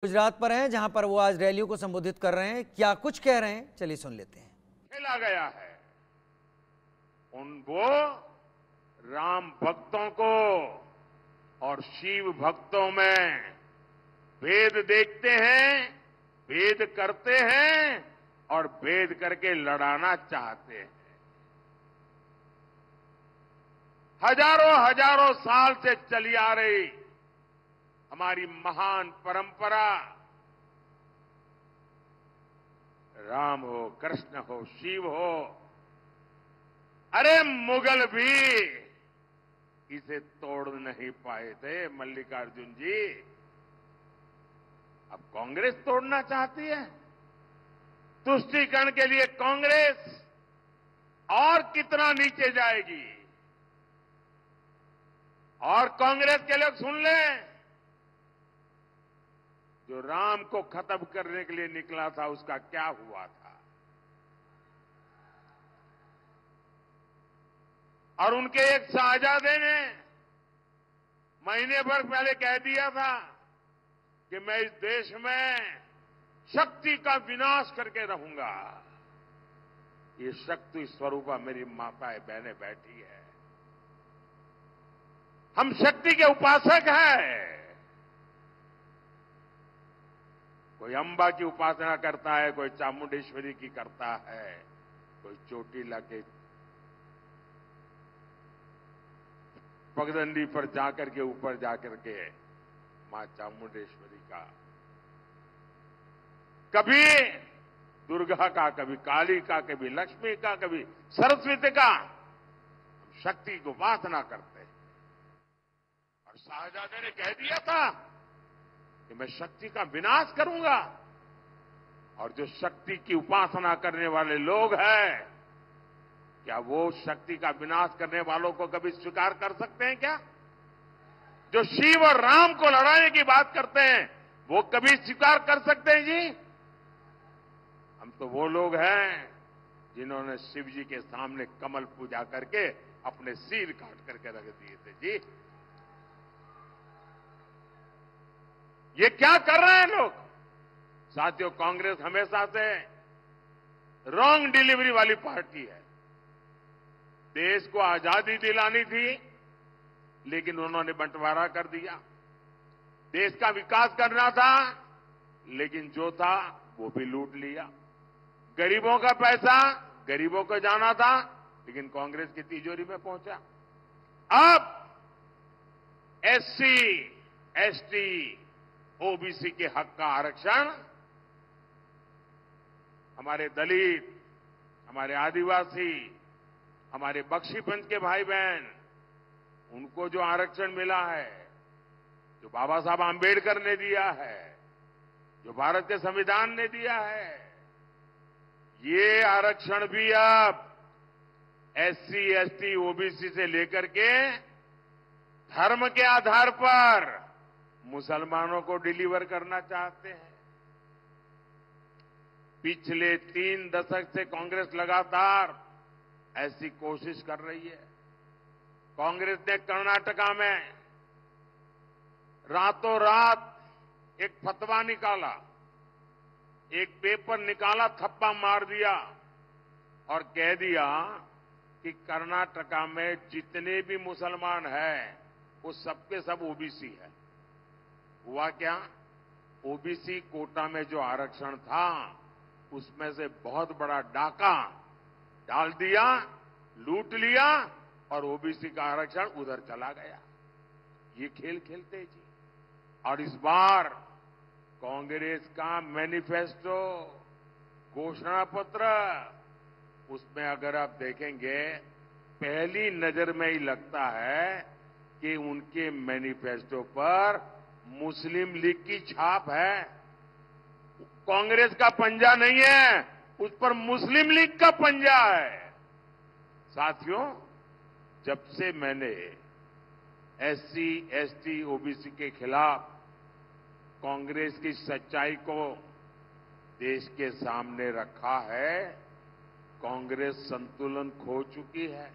गुजरात पर हैं, जहां पर वो आज रैलियों को संबोधित कर रहे हैं। क्या कुछ कह रहे हैं, चलिए सुन लेते हैं। खेला गया है वो राम भक्तों को और शिव भक्तों में भेद देखते हैं, भेद करते हैं और भेद करके लड़ाना चाहते हैं। हजारों हजारों साल से चली आ रही हमारी महान परंपरा, राम हो, कृष्ण हो, शिव हो, अरे मुगल भी इसे तोड़ नहीं पाए थे मल्लिकार्जुन जी। अब कांग्रेस तोड़ना चाहती है। तुष्टीकरण के लिए कांग्रेस और कितना नीचे जाएगी। और कांग्रेस के लोग सुन लें, जो राम को खत्म करने के लिए निकला था उसका क्या हुआ था। और उनके एक शाहजादे ने महीने भर पहले कह दिया था कि मैं इस देश में शक्ति का विनाश करके रहूंगा। ये शक्ति स्वरूपा मेरी माताएं बहनें बैठी है। हम शक्ति के उपासक हैं। कोई अंबा की उपासना करता है, कोई चामुंडेश्वरी की करता है, कोई चोटीला के पगडंडी पर जाकर के ऊपर जाकर के मां चामुंडेश्वरी का, कभी दुर्गा का, कभी काली का, कभी लक्ष्मी का, कभी सरस्वती का। हम शक्ति की उपासना करते हैं। और शाहजादे ने कह दिया था कि मैं शक्ति का विनाश करूंगा। और जो शक्ति की उपासना करने वाले लोग हैं, क्या वो शक्ति का विनाश करने वालों को कभी स्वीकार कर सकते हैं क्या? जो शिव और राम को लड़ाने की बात करते हैं, वो कभी स्वीकार कर सकते हैं जी? हम तो वो लोग हैं जिन्होंने शिव जी के सामने कमल पूजा करके अपने सिर काट करके रख दिए थे जी। ये क्या कर रहे हैं लोग? साथियों, कांग्रेस हमेशा से रॉन्ग डिलीवरी वाली पार्टी है। देश को आजादी दिलानी थी, लेकिन उन्होंने बंटवारा कर दिया। देश का विकास करना था, लेकिन जो था वो भी लूट लिया। गरीबों का पैसा गरीबों को जाना था, लेकिन कांग्रेस की तिजोरी में पहुंचा। अब एससी, एसटी, ओबीसी के हक का आरक्षण हमारे दलित, हमारे आदिवासी, हमारे बख्शीपंथ के भाई बहन, उनको जो आरक्षण मिला है, जो बाबा साहब आंबेडकर ने दिया है, जो भारत के संविधान ने दिया है, ये आरक्षण भी अब एससी, एसटी, ओबीसी से लेकर के धर्म के आधार पर मुसलमानों को डिलीवर करना चाहते हैं। पिछले 3 दशक से कांग्रेस लगातार ऐसी कोशिश कर रही है। कांग्रेस ने कर्नाटका में रातों रात एक फतवा निकाला, एक पेपर निकाला, थप्पा मार दिया और कह दिया कि कर्नाटका में जितने भी मुसलमान हैं वो सबके सब ओबीसी है। हुआ क्या? ओबीसी कोटा में जो आरक्षण था, उसमें से बहुत बड़ा डाका डाल दिया, लूट लिया और ओबीसी का आरक्षण उधर चला गया। ये खेल खेलते जी। और इस बार कांग्रेस का मैनिफेस्टो, घोषणा पत्र, उसमें अगर आप देखेंगे, पहली नजर में ही लगता है कि उनके मैनिफेस्टो पर मुस्लिम लीग की छाप है। कांग्रेस का पंजा नहीं है, उस पर मुस्लिम लीग का पंजा है। साथियों, जब से मैंने एससी, एसटी, ओबीसी के खिलाफ कांग्रेस की सच्चाई को देश के सामने रखा है, कांग्रेस संतुलन खो चुकी है।